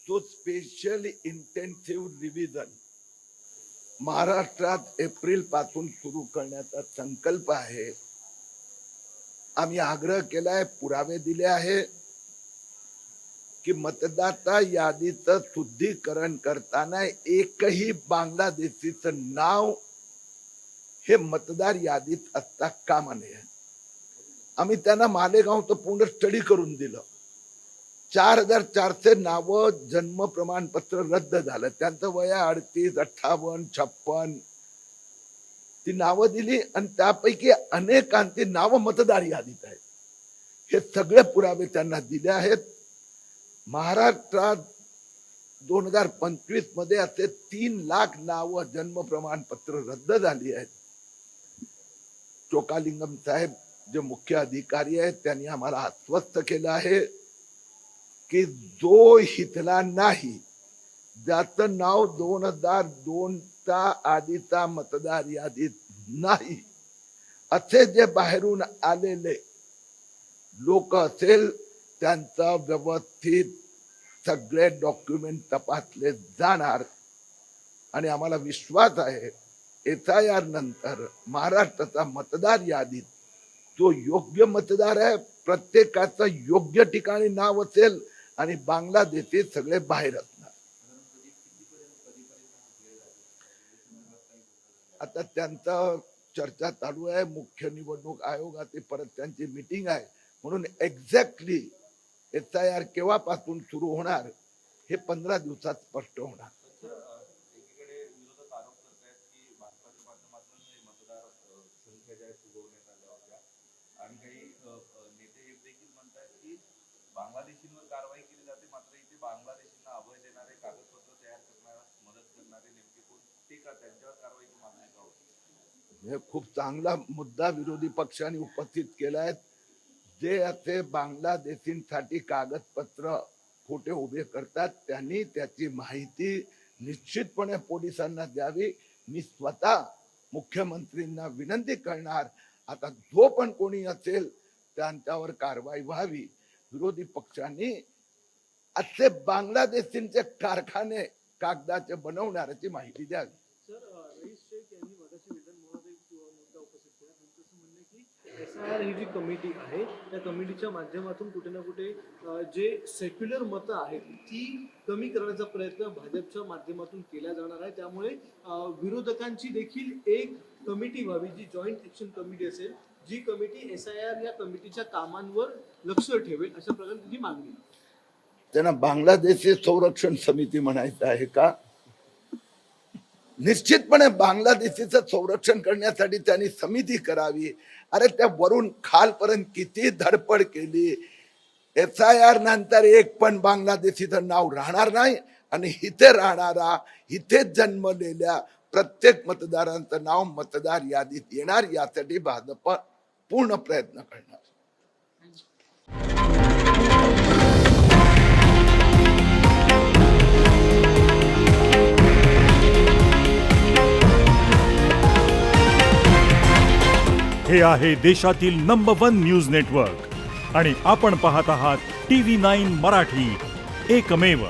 तो special intensive revision महाराष्ट्रात April पासून सुरू करण्याचा संकल्प आहे. आम्ही आग्रह केलाय, पुरावे दिले आहे की मतदाता यादीचं शुद्धीकरण करताना एकही बांगलादेशीचं नाव हे मतदार यादीत असता कामा नये. आम्ही त्यांना मालेगावचं पूर्ण स्टडी करून दिलं. 4400 नाव जन्म प्रमाणपत्र रद्द झालं. त्यांचं वय 38, 58, 56 ती नावं दिली आणि त्यापैकी अनेकांची नावं मतदार यादीत आहेत. हे सगळे पुरावे त्यांना दिले आहेत. महाराष्ट्रात 2025 मध्ये असे 3 लाख नावं जन्म प्रमाणपत्र रद्द झाली आहेत. चोकालिंगम साहेब जे मुख्य अधिकारी आहेत त्यांनी आम्हाला आश्वस्त केलं आहे की जो हितला नाही, ज्याचं नाव 2002 चा आधीचा मतदार यादीत नाही, असे जे बाहेरून आलेले लोक असेल त्यांचा व्यवस्थित सगळे डॉक्युमेंट तपासले जाणार. आणि आम्हाला विश्वास आहे SIR नंतर महाराष्ट्राचा मतदार यादीत जो योग्य मतदार आहे प्रत्येकाचं योग्य ठिकाणी नाव असेल आणि बांगलादेशी सगळे बाहेर असणार. आता त्यांचा चर्चा चालू आहे. मुख्य निवडणूक आयोगाची परत त्यांची मीटिंग आहे, म्हणून एक्झॅक्टली SIR केव्हापासून सुरू होणार हे 15 दिवसात स्पष्ट होणार. बांगलादेशींवर कारवाई केली जाते, मात्र इथे बांगलादेशींना अभय देणारे कागदपत्र तयार करणारे मदत करणारे नेमके कोण, ते का त्यांच्यावर कारवाईची मागणी का होती? हे खूप चांगला मुद्दा विरोधी पक्षाने उपस्थित केलाय. जे असे बांगलादेशींसाठी कागदपत्र खोटे उभे करतात त्यांनी त्याची माहिती निश्चितपणे पोलिसांना द्यावी. मी स्वतः मुख्यमंत्रींना विनंती करणार, आता जो पण कोणी असेल त्यांच्यावर कारवाई व्हावी. विरोधी पक्षांनी असे बांगलादेशींचे कारखाने कागदाचे बनवणाऱ्याची माहिती द्यावी. सर, रईस शेख यांनी मगाशी विधानभवनात एक मुद्दा उपस्थित केला. त्यांचं असं म्हणणं आहे की SIR ही जी कमिटी आहे त्या कमिटीच्या माध्यमातून कुठे ना कुठे जे सेक्युलर मतं आहेत ती कमी करण्याचा प्रयत्न भाजपच्या माध्यमातून केला जाणार आहे. त्यामुळे विरोधकांची देखील एक कमिटी व्हावी, जी जॉईंट ऍक्शन कमिटी असेल, जी कमिटी SIR या कमिटीच्या कामांवर लक्ष ठेवेल, अशा प्रकारची मागणी. त्यांना बांगलादेशी संरक्षण समिती म्हणायचं आहे का? निश्चितपणे बांगलादेशीचं संरक्षण करण्यासाठी त्यांनी समिती करावी. अरे त्या वरून खालपर्यंत किती धडपड केली. SIR नंतर एक पण बांगलादेशीचं नाव राहणार नाही आणि इथे राहणारा, इथे जन्मलेल्या प्रत्येक मतदारांचं नाव मतदार यादीत येणार, यासाठी भाजप पूर्ण प्रयत्न करणार. हे आहे देशातील नंबर 1 न्यूज नेटवर्क आणि आपण पाहत आहात TV9 मराठी, एकमेव.